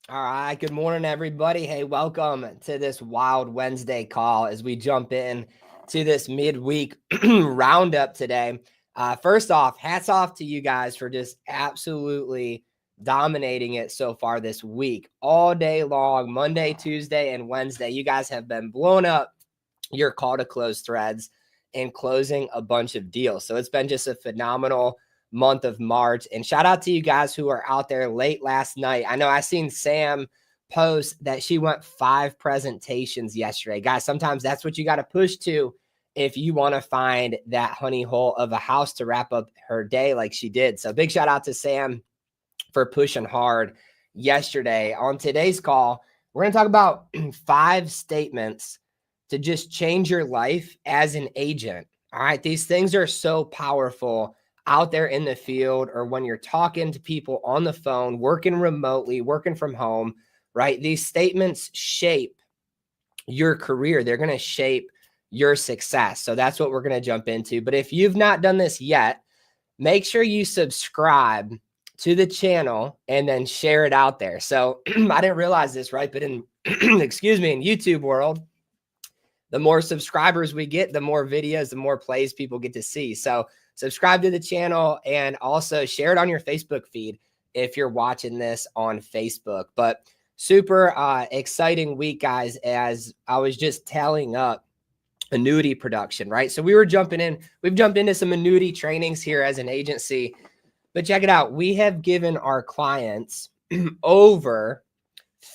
All right. Good morning, everybody. Hey, welcome to this Wild Wednesday call as we jump in to this midweek roundup today. First off, hats off to you guys for just absolutely dominating it so far this week. All day long, Monday, Tuesday, and Wednesday. You guys have been blowing up your call to close threads and closing a bunch of deals. So it's been just a phenomenal month of March. And shout out to you guys who are out there late last night. I know I seen Sam post that she went 5 presentations yesterday. Guys, sometimes that's what you got to push to if you want to find that honey hole of a house to wrap up her day like she did. So big shout out to Sam for pushing hard yesterday. On today's call, we're going to talk about 5 statements to just change your life as an agent. All right. These things are so powerful out there in the field or when you're talking to people on the phone, working remotely, working from home, right? These statements shape your career. They're going to shape your success. So that's what we're going to jump into. But if you've not done this yet, make sure you subscribe to the channel and then share it out there. So I didn't realize this, right? But in, excuse me, in YouTube world, the more subscribers we get, the more videos, the more plays people get to see. So subscribe to the channel and also share it on your Facebook feed if you're watching this on Facebook. But super exciting week, guys, as I was just tallying up annuity production, right? So we've jumped into some annuity trainings here as an agency, but check it out. We have given our clients over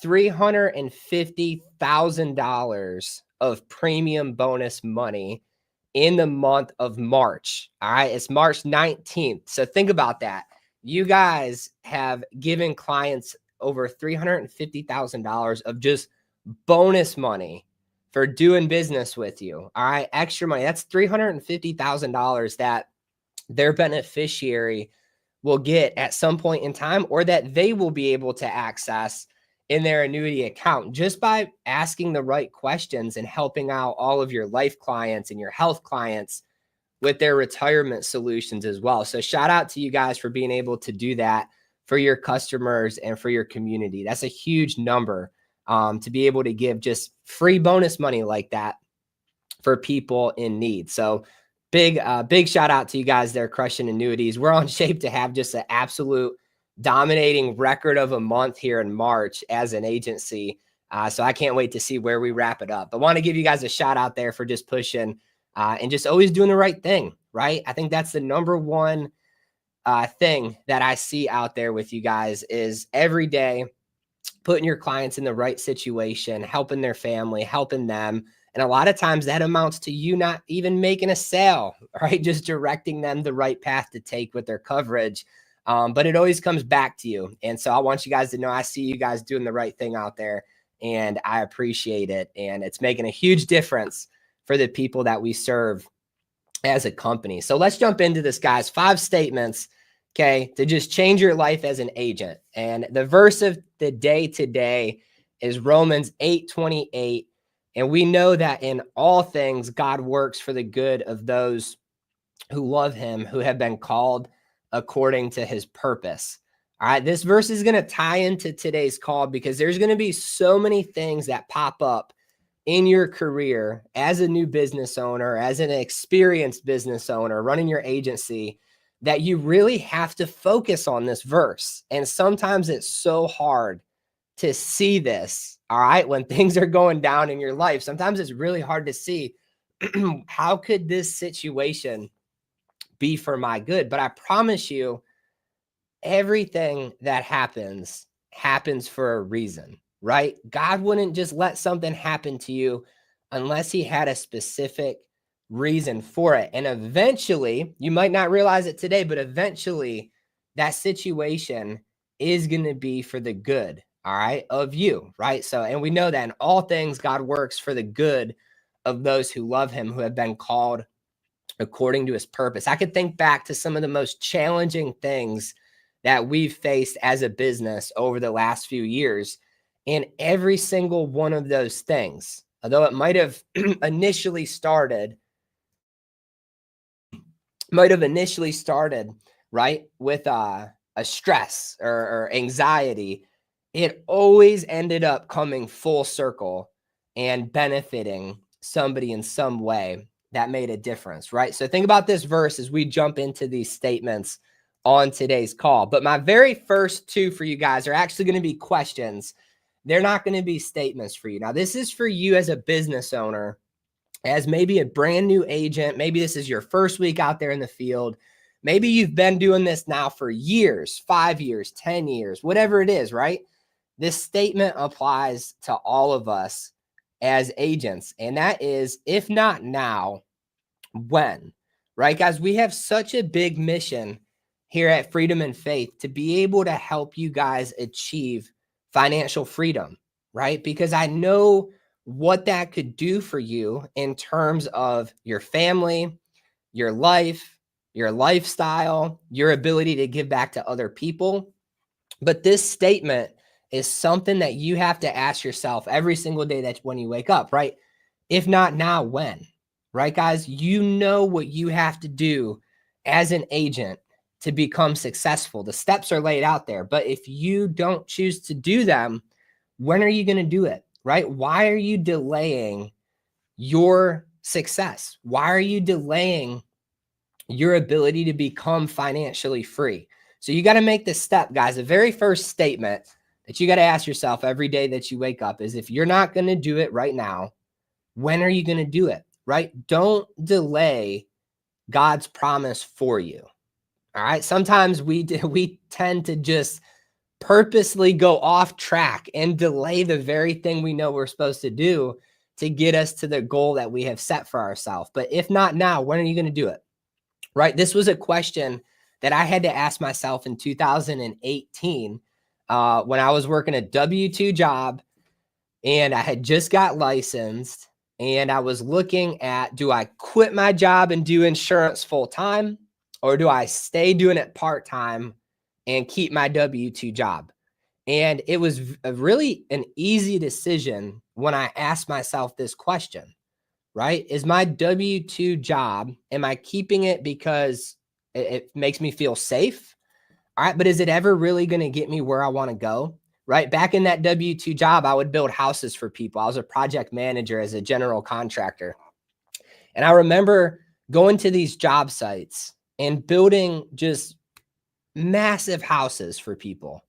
$350,000 of premium bonus money in the month of March. All right. It's March 19th. So think about that. You guys have given clients over $350,000 of just bonus money for doing business with you. All right. Extra money. That's $350,000 that their beneficiary will get at some point in time, or that they will be able to access in their annuity account just by asking the right questions and helping out all of your life clients and your health clients with their retirement solutions as well. So shout out to you guys for being able to do that for your customers and for your community. That's a huge number to be able to give just free bonus money like that for people in need. So big shout out to you guys there crushing annuities. We're on shape to have just an absolute dominating record of a month here in March as an agency. So I can't wait to see where we wrap it up. I want to give you guys a shout out there for just pushing and just always doing the right thing, right? I think that's the number one thing that I see out there with you guys is every day putting your clients in the right situation, helping their family, helping them. And a lot of times that amounts to you not even making a sale, right? Just directing them the right path to take with their coverage. But it always comes back to you. And so I want you guys to know I see you guys doing the right thing out there and I appreciate it. And it's making a huge difference for the people that we serve as a company. So let's jump into this, guys. 5 statements, okay, to just change your life as an agent. And the verse of the day today is Romans 8:28. And we know that in all things, God works for the good of those who love him, who have been called according to his purpose. All right, this verse is going to tie into today's call because there's going to be so many things that pop up in your career as a new business owner, as an experienced business owner, running your agency, that you really have to focus on this verse. And sometimes it's so hard to see this, all right, when things are going down in your life. Sometimes it's really hard to see how could this situation be for my good? But I promise you, everything that happens for a reason, right? God wouldn't just let something happen to you unless he had a specific reason for it. And eventually, you might not realize it today, but eventually that situation is going to be for the good, all right, of you, right? So, and we know that in all things, God works for the good of those who love him, who have been called according to his purpose. I could think back to some of the most challenging things that we've faced as a business over the last few years. And every single one of those things, although it might have initially started, right, with a stress or anxiety, it always ended up coming full circle and benefiting somebody in some way that made a difference, right? So think about this verse as we jump into these statements on today's call. But my very first two for you guys are actually going to be questions. They're not going to be statements for you. Now, this is for you as a business owner, as maybe a brand new agent. Maybe this is your first week out there in the field. Maybe you've been doing this now for years, 5 years, 10 years, whatever it is, right? This statement applies to all of us as agents. And that is, if not now, when? Right, guys? We have such a big mission here at Freedom and Faith to be able to help you guys achieve financial freedom, right? Because I know what that could do for you in terms of your family, your life, your lifestyle, your ability to give back to other people. But this statement is something that you have to ask yourself every single day that when you wake up, right? If not now, when? Right, guys? You know what you have to do as an agent to become successful. The steps are laid out there, but if you don't choose to do them, when are you going to do it? Right? Why are you delaying your success? Why are you delaying your ability to become financially free? So you got to make this step, guys. The very first statement that you got to ask yourself every day that you wake up is, if you're not going to do it right now, when are you going to do it? Right? Don't delay God's promise for you. All right. Sometimes we tend to just purposely go off track and delay the very thing we know we're supposed to do to get us to the goal that we have set for ourselves. But if not now, when are you going to do it? Right? This was a question that I had to ask myself in 2018 when I was working a W-2 job and I had just got licensed, and I was looking at, do I quit my job and do insurance full time, or do I stay doing it part time and keep my W-2 job? And it was really an easy decision when I asked myself this question, right? Is my W-2 job, am I keeping it because it makes me feel safe? All right, but is it ever really going to get me where I want to go? Right? Back in that W-2 job, I would build houses for people. I was a project manager as a general contractor. And I remember going to these job sites and building just massive houses for people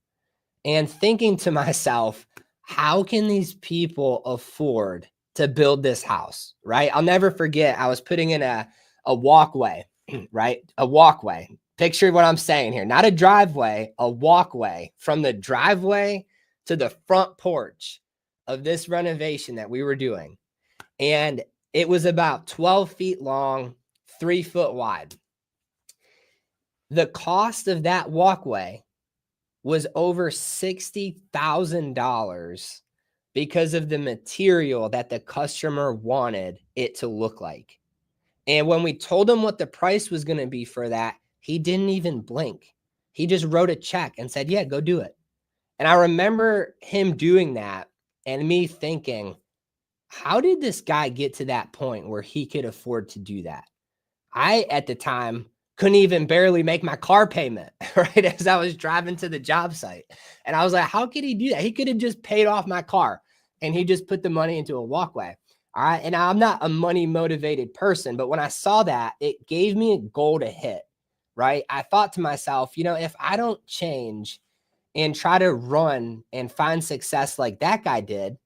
and thinking to myself, how can these people afford to build this house? Right? I'll never forget, I was putting in a walkway, right? A walkway. Picture what I'm saying here, not a driveway, a walkway from the driveway to the front porch of this renovation that we were doing. And it was about 12 feet long, 3 foot wide. The cost of that walkway was over $60,000 because of the material that the customer wanted it to look like. And when we told him what the price was going to be for that, he didn't even blink. He just wrote a check and said, yeah, go do it. And I remember him doing that and me thinking, how did this guy get to that point where he could afford to do that? I, at the time, couldn't even barely make my car payment, right? As I was driving to the job site. And I was like, how could he do that? He could have just paid off my car and he just put the money into a walkway. All right. And I'm not a money motivated person, but when I saw that, it gave me a goal to hit, right? I thought to myself, if I don't change and try to run and find success like that guy did,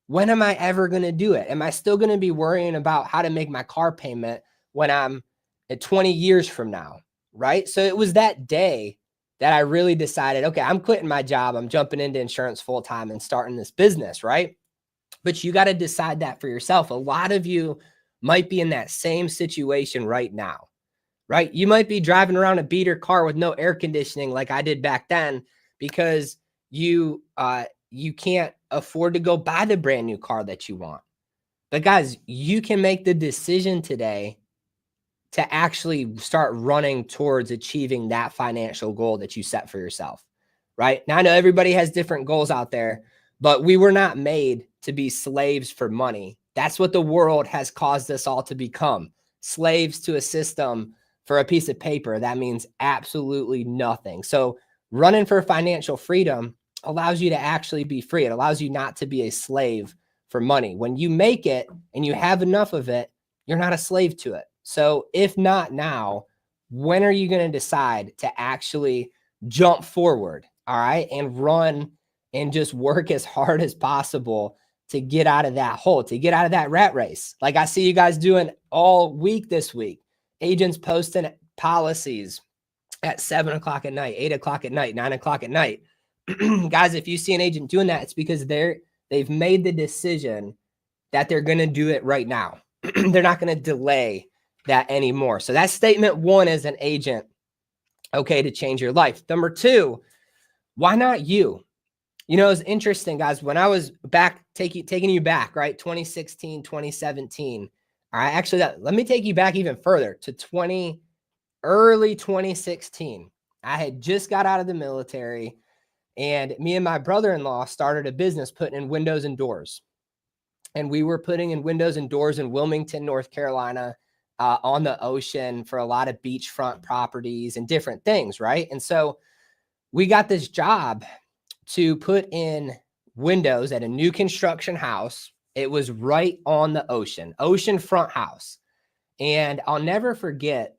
when am I ever going to do it? Am I still going to be worrying about how to make my car payment when I'm at 20 years from now, right? So it was that day that I really decided, okay, I'm quitting my job. I'm jumping into insurance full time and starting this business, right? But you got to decide that for yourself. A lot of you might be in that same situation right now, right? You might be driving around a beater car with no air conditioning like I did back then because you can't afford to go buy the brand new car that you want. But guys, you can make the decision today to actually start running towards achieving that financial goal that you set for yourself, right? Now, I know everybody has different goals out there, but we were not made to be slaves for money. That's what the world has caused us all to become, slaves to a system for a piece of paper. That means absolutely nothing. So running for financial freedom, allows you to actually be free. It allows you not to be a slave for money. When you make it and you have enough of it, you're not a slave to it. So if not now, when are you going to decide to actually jump forward? All right. And run and just work as hard as possible to get out of that hole, to get out of that rat race. Like I see you guys doing all week this week, agents posting policies at 7 o'clock at night, 8 o'clock at night, 9 o'clock at night. Guys, if you see an agent doing that, it's because they've made the decision that they're going to do it right now. They're not going to delay that anymore. So that's statement one as an agent. Okay, to change your life. Number two, why not you? You know, it's interesting, guys. When I was back, taking you back, right? 2016, 2017. All right, actually, let me take you back even further to early 2016. I had just got out of the military, and me and my brother-in-law started a business putting in windows and doors. And we were putting in windows and doors in Wilmington, North Carolina, on the ocean for a lot of beachfront properties and different things, right? And so we got this job to put in windows at a new construction house. It was right on the oceanfront house. And I'll never forget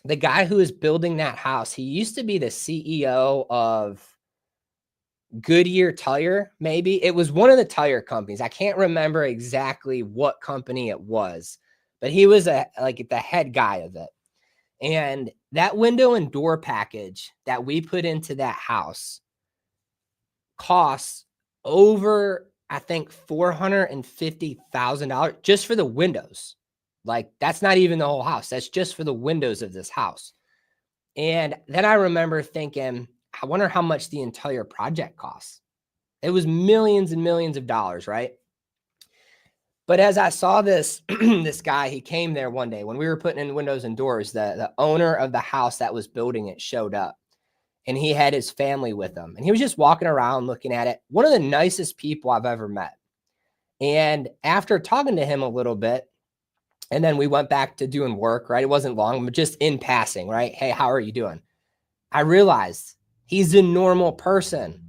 the guy who was building that house. He used to be the CEO of Goodyear Tire, maybe. It was one of the tire companies. I can't remember exactly what company it was, but he was like the head guy of it. And that window and door package that we put into that house costs over, I think, $450,000 just for the windows. Like, that's not even the whole house. That's just for the windows of this house. And then I remember thinking, I wonder how much the entire project costs. It was millions and millions of dollars, right? But as I saw this, this guy, he came there one day when we were putting in windows and doors. The owner of the house that was building it showed up, and he had his family with him. And he was just walking around looking at it. One of the nicest people I've ever met. And after talking to him a little bit, and then we went back to doing work, right? It wasn't long, but just in passing, right? Hey, how are you doing? I realized he's a normal person,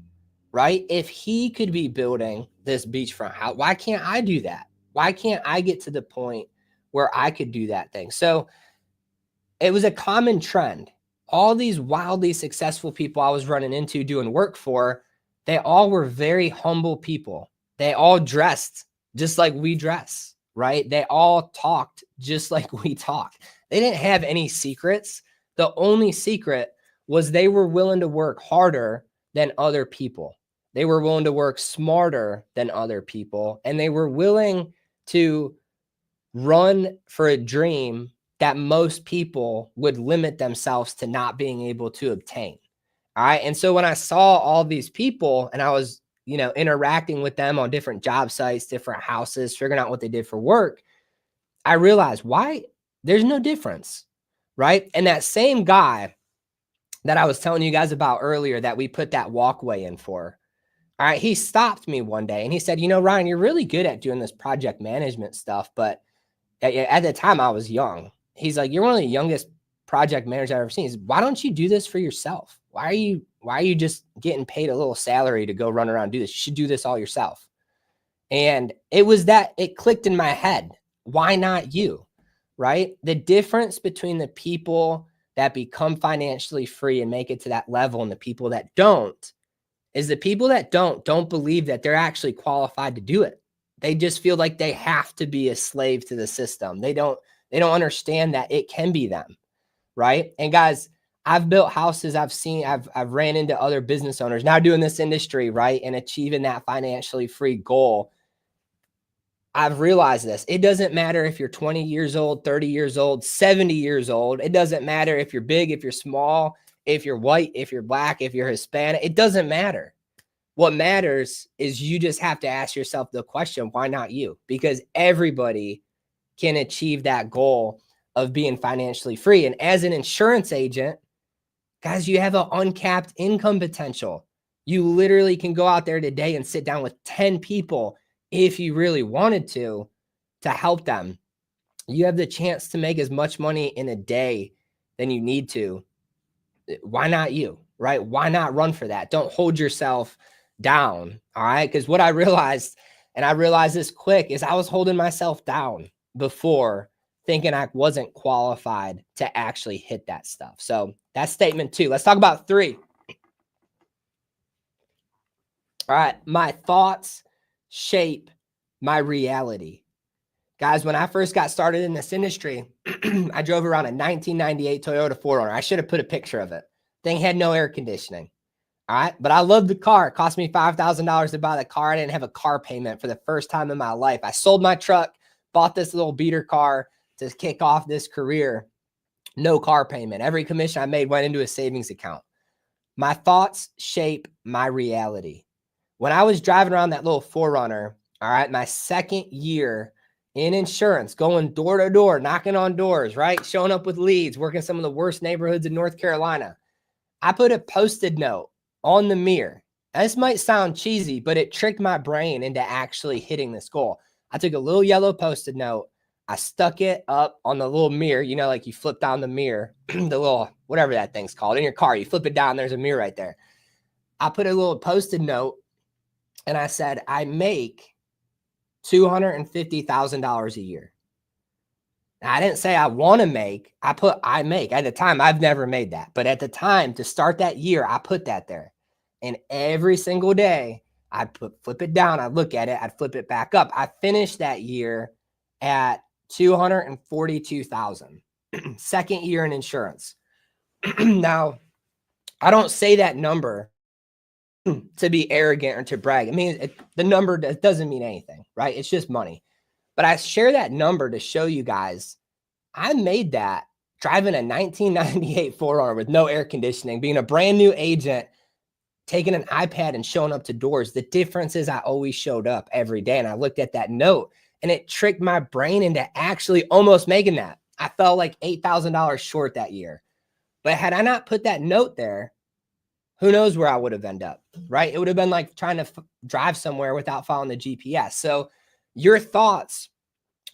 right? If he could be building this beachfront house, why can't I do that? Why can't I get to the point where I could do that thing? So it was a common trend. All these wildly successful people I was running into doing work for, they all were very humble people. They all dressed just like we dress, right? They all talked just like we talk. They didn't have any secrets. The only secret was they were willing to work harder than other people. They were willing to work smarter than other people. And they were willing to run for a dream that most people would limit themselves to not being able to obtain. All right. And so when I saw all these people and I was, interacting with them on different job sites, different houses, figuring out what they did for work, I realized why there's no difference. Right. And that same guy that I was telling you guys about earlier that we put that walkway in for, all right, he stopped me one day and he said, Ryan, you're really good at doing this project management stuff. But at the time I was young. He's like, you're one of the youngest project managers I've ever seen. He's, why don't you do this for yourself? Why are you just getting paid a little salary to go run around and do this? You should do this all yourself. And it clicked in my head. Why not you? Right? The difference between the people that become financially free and make it to that level and the people that don't is the people that don't believe that they're actually qualified to do it. They just feel like they have to be a slave to the system. They don't understand that it can be them, right? And guys, I've built houses. I've ran into other business owners now doing this industry, right? And achieving that financially free goal. I've realized this. It doesn't matter if you're 20 years old, 30 years old, 70 years old. It doesn't matter if you're big, if you're small, if you're white, if you're black, if you're Hispanic. It doesn't matter. What matters is you just have to ask yourself the question, why not you? Because everybody can achieve that goal of being financially free. And as an insurance agent, guys, you have an uncapped income potential. You literally can go out there today and sit down with 10 people if you really wanted to help them. You have the chance to make as much money in a day than you need to. Why not you, right? Why not run for that? Don't hold yourself down. All right. Because what I realized, and I realized this quick, is I was holding myself down before, thinking I wasn't qualified to actually hit that stuff. So that's statement 2. Let's talk about 3. All right. My thoughts shape my reality. Guys, when I first got started in this industry, I drove around a 1998 Toyota 4Runner. I should have put a picture of it. Thing had no air conditioning. All right. But I loved the car. It cost me $5,000 to buy the car. I didn't have a car payment for the first time in my life. I sold my truck, bought this little beater car to kick off this career. No car payment. Every commission I made went into a savings account. My thoughts shape my reality. When I was driving around that little 4Runner, all right, my second year in insurance, going door to door, knocking on doors, right? Showing up with leads, working some of the worst neighborhoods in North Carolina. I put a Post-it note on the mirror. This might sound cheesy, but it tricked my brain into actually hitting this goal. I took a little yellow Post-it note. I stuck it up on the little mirror, you know, like you flip down the mirror, the little, whatever that thing's called in your car, you flip it down, there's a mirror right there. I put a little Post-it note and I said, I make $250,000 a year. Now, I didn't say I want to make, I make. At the time, I've never made that. But at the time, to start that year, I put that there. And every single day, I'd flip it down, I'd look at it, I'd flip it back up. I finished that year at $242,000. Second year in insurance. Now, I don't say that number to be arrogant or to brag. I mean, the number doesn't mean anything, right? It's just money. But I share that number to show you guys I made that driving a 1998 4Runner with no air conditioning, being a brand new agent, taking an iPad and showing up to doors. The difference is I always showed up every day. And I looked at that note and it tricked my brain into actually almost making that. I fell like $8,000 short that year. But had I not put that note there, who knows where I would have ended up, right? It would have been like trying to drive somewhere without following the GPS. So your thoughts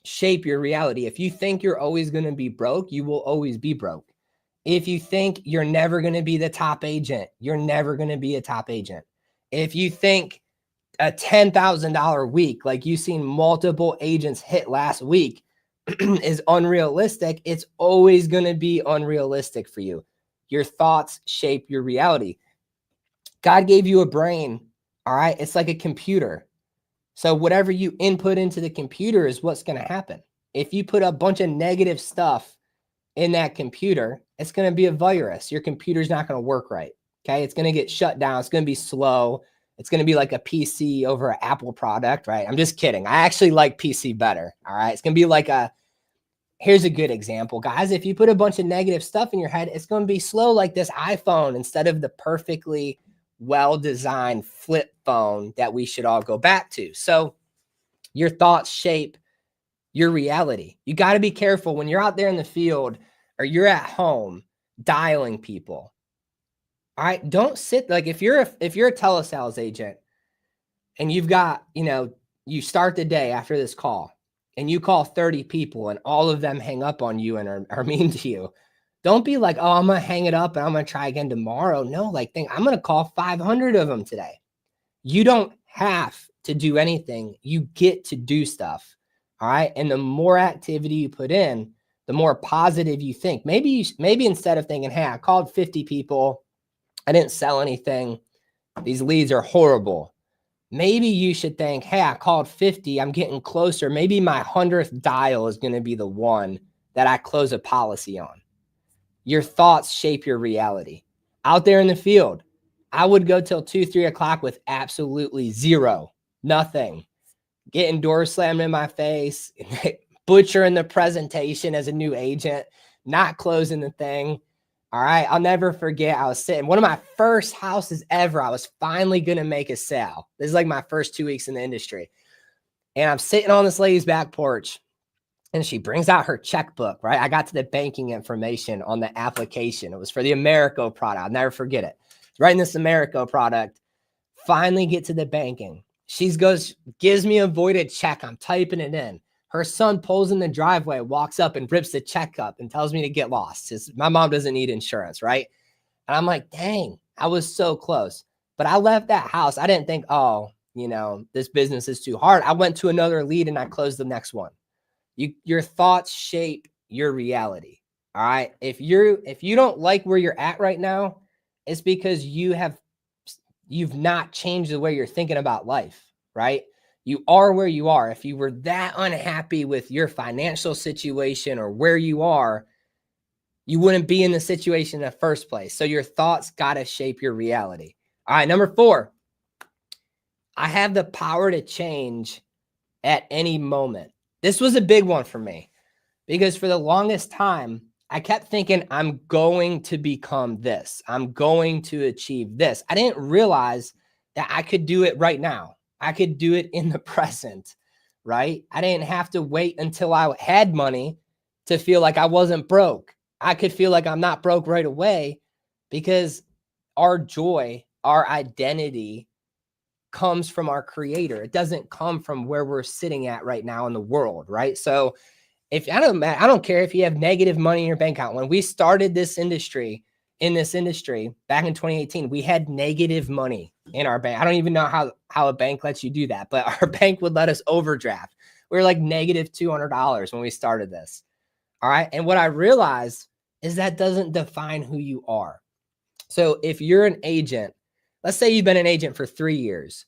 shape your reality. If you think you're always going to be broke, you will always be broke. If you think you're never going to be the top agent, you're never going to be a top agent. If you think a $10,000 week, like you've seen multiple agents hit last week, is unrealistic, it's always going to be unrealistic for you. Your thoughts shape your reality. God gave you a brain, all right? It's like a computer. So whatever you input into the computer is what's going to happen. If you put a bunch of negative stuff in that computer, it's going to be a virus. Your computer's not going to work right, okay? It's going to get shut down. It's going to be slow. It's going to be like a PC over an Apple product, right? I'm just kidding. I actually like PC better, all right? It's going to be like here's a good example, guys. If you put a bunch of negative stuff in your head, it's going to be slow like this iPhone instead of the perfectly well-designed flip phone that we should all go back to. So your thoughts shape your reality. You got to be careful when you're out there in the field or you're at home dialing people. All right. Don't sit like if you're a telesales agent and you've got, you start the day after this call and you call 30 people and all of them hang up on you and are mean to you. Don't be like, oh, I'm going to hang it up and I'm going to try again tomorrow. No, I'm going to call 500 of them today. You don't have to do anything. You get to do stuff. All right. And the more activity you put in, the more positive you think. Maybe instead of thinking, hey, I called 50 people, I didn't sell anything, these leads are horrible. Maybe you should think, hey, I called 50, I'm getting closer. Maybe my 100th dial is going to be the one that I close a policy on. Your thoughts shape your reality. Out there in the field, I would go till 2-3 o'clock with absolutely nothing. Getting doors slammed in my face, butchering the presentation as a new agent, not closing the thing. All right. I'll never forget. I was sitting one of my first houses ever. I was finally going to make a sale. This is like my first 2 weeks in the industry. And I'm sitting on this lady's back porch and she brings out her checkbook, right? I got to the banking information on the application. It was for the Americo product. I'll never forget it. It's right in this Americo product. Finally get to the banking. She gives me a voided check. I'm typing it in. Her son pulls in the driveway, walks up and rips the check up and tells me to get lost. My mom doesn't need insurance, right? And I'm like, dang, I was so close. But I left that house. I didn't think, oh, this business is too hard. I went to another lead and I closed the next one. Your thoughts shape your reality. All right. If you don't like where you're at right now, it's because you've not changed the way you're thinking about life, right? You are where you are. If you were that unhappy with your financial situation or where you are, you wouldn't be in the situation in the first place. So your thoughts got to shape your reality. All right. Number 4, I have the power to change at any moment. This was a big one for me because for the longest time, I kept thinking I'm going to become this. I'm going to achieve this. I didn't realize that I could do it right now. I could do it in the present, right? I didn't have to wait until I had money to feel like I wasn't broke. I could feel like I'm not broke right away because our joy, our identity comes from our creator. It doesn't come from where we're sitting at right now in the world, right? So if I don't care if you have negative money in your bank account. When we started this industry, back in 2018, we had negative money in our bank. I don't even know how a bank lets you do that, but our bank would let us overdraft. We were like negative $200 when we started this. All right. And what I realized is that doesn't define who you are. So if you're an agent, let's say you've been an agent for 3 years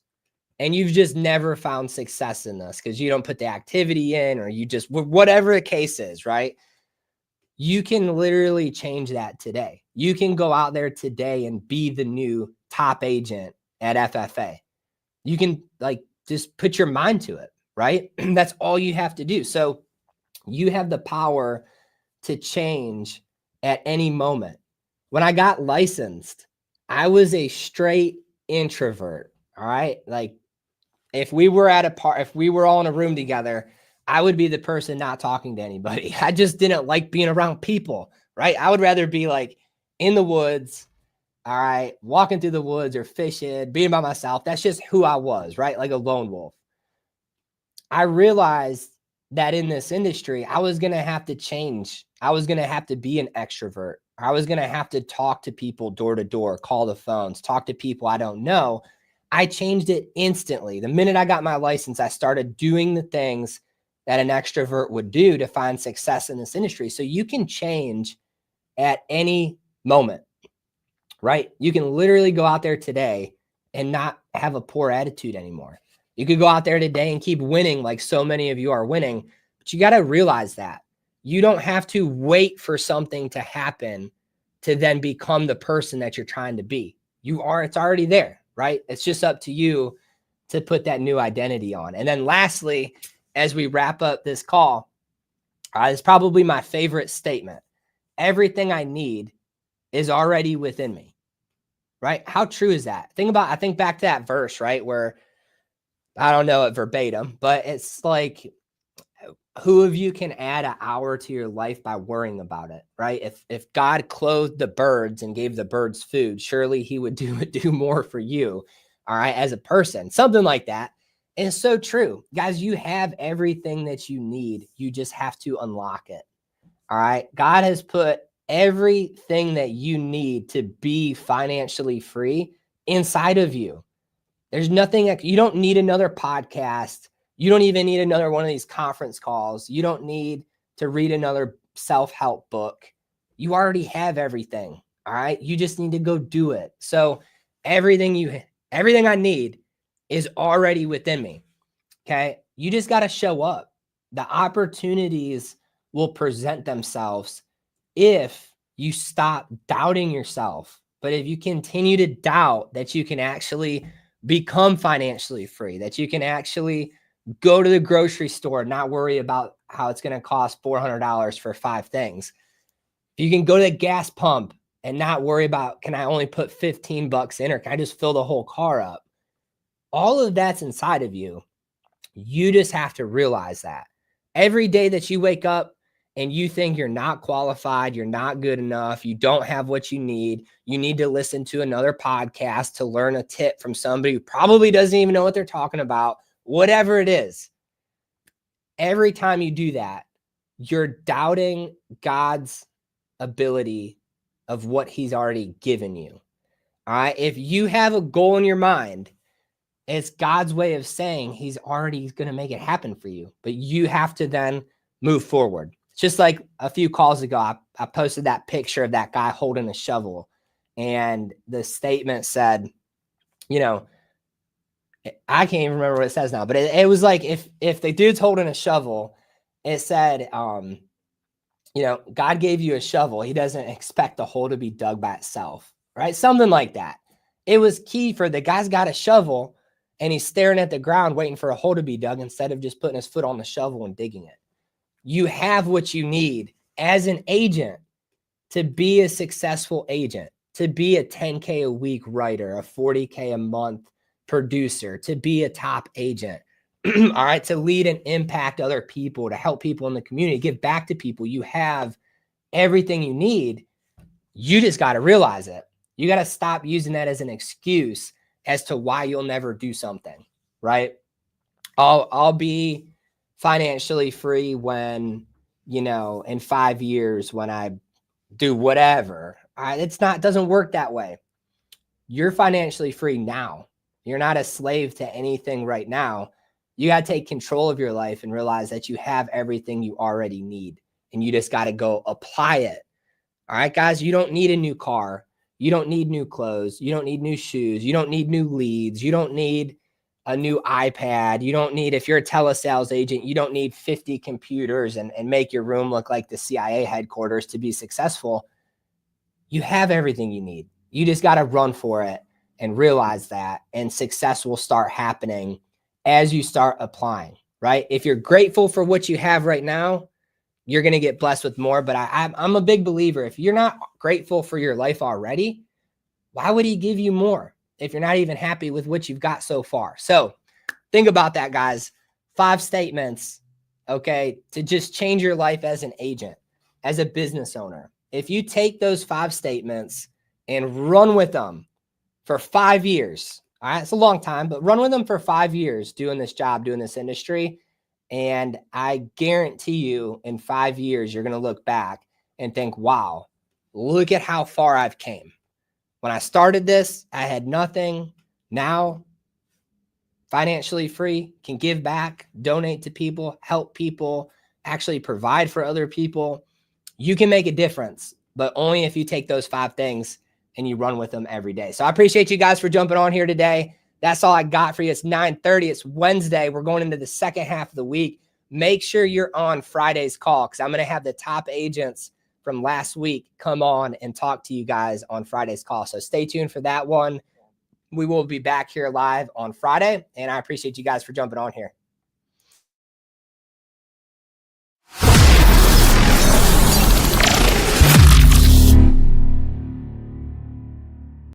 and you've just never found success in this because you don't put the activity in, or you just, whatever the case is, right? You can literally change that today. You can go out there today and be the new top agent at FFA. You can just put your mind to it, right? That's all you have to do. So you have the power to change at any moment. When I got licensed, I was a straight introvert. All right. Like if we were if we were all in a room together, I would be the person not talking to anybody. I just didn't like being around people, right? I would rather be like in the woods, all right, walking through the woods or fishing, being by myself. That's just who I was, right? Like a lone wolf. I realized that in this industry, I was going to have to change. I was going to have to be an extrovert. I was going to have to talk to people door to door, call the phones, talk to people I don't know. I changed it instantly. The minute I got my license, I started doing the things that an extrovert would do to find success in this industry. So you can change at any moment, right? You can literally go out there today and not have a poor attitude anymore. You could go out there today and keep winning like so many of you are winning, but you got to realize that you don't have to wait for something to happen to then become the person that you're trying to be. It's already there, right? It's just up to you to put that new identity on. And then lastly, as we wrap up this call, it's probably my favorite statement. Everything I need is already within me, right? How true is that? I think back to that verse, right? Where I don't know it verbatim, but it's like, who of you can add an hour to your life by worrying about it, right? If God clothed the birds and gave the birds food, surely he would do more for you, all right, as a person, something like that. And it's so true. Guys, you have everything that you need. You just have to unlock it, all right? God has put everything that you need to be financially free inside of you. There's nothing, you don't need another podcast. You don't even need another one of these conference calls. You don't need to read another self-help book. You already have everything. All right. You just need to go do it. So everything I need is already within me. Okay. You just got to show up. The opportunities will present themselves if you stop doubting yourself. But if you continue to doubt that you can actually become financially free, that you can actually go to the grocery store, not worry about how it's going to cost $400 for 5 things. If you can go to the gas pump and not worry about, can I only put $15 in, or can I just fill the whole car up? All of that's inside of you. You just have to realize that every day that you wake up and you think you're not qualified, you're not good enough, you don't have what you need to listen to another podcast to learn a tip from somebody who probably doesn't even know what they're talking about, whatever it is. Every time you do that, you're doubting God's ability of what he's already given you. All right. If you have a goal in your mind, it's God's way of saying he's already going to make it happen for you, but you have to then move forward. Just like a few calls ago, I posted that picture of that guy holding a shovel, and the statement said, you know, I can't even remember what it says now, but it was like, if the dude's holding a shovel, it said, God gave you a shovel. He doesn't expect the hole to be dug by itself, right? Something like that. It was key for the guy's got a shovel and he's staring at the ground waiting for a hole to be dug instead of just putting his foot on the shovel and digging it. You have what you need as an agent to be a successful agent, to be a 10K a week writer, a 40K a month producer, to be a top agent. All right, to lead and impact other people, to help people in the community, give back to people. You have everything you need. You just got to realize it. You got to stop using that as an excuse as to why you'll never do something, right? I'll be financially free when, in 5 years when I do whatever. It doesn't work that way. You're financially free now. You're not a slave to anything right now. You got to take control of your life and realize that you have everything you already need, and you just got to go apply it. All right, guys, you don't need a new car. You don't need new clothes. You don't need new shoes. You don't need new leads. You don't need a new iPad. You don't need, if you're a telesales agent, you don't need 50 computers and make your room look like the CIA headquarters to be successful. You have everything you need. You just got to run for it and realize that, and success will start happening as you start applying, right? If you're grateful for what you have right now, you're going to get blessed with more. But I'm a big believer. If you're not grateful for your life already, why would he give you more if you're not even happy with what you've got so far? So think about that, guys. 5 statements, okay, to just change your life as an agent, as a business owner. If you take those 5 statements and run with them for 5 years, all right, it's a long time, but run with them for 5 years doing this job, doing this industry. And I guarantee you in 5 years, you're going to look back and think, wow, look at how far I've came. When I started this, I had nothing. Now, financially free, can give back, donate to people, help people, actually provide for other people. You can make a difference, but only if you take those 5 things and you run with them every day. So I appreciate you guys for jumping on here today. That's all I got for you. It's 9:30. It's Wednesday. We're going into the second half of the week. Make sure you're on Friday's call, because I'm going to have the top agents from last week come on and talk to you guys on Friday's call. So stay tuned for that one. We will be back here live on Friday, and I appreciate you guys for jumping on here.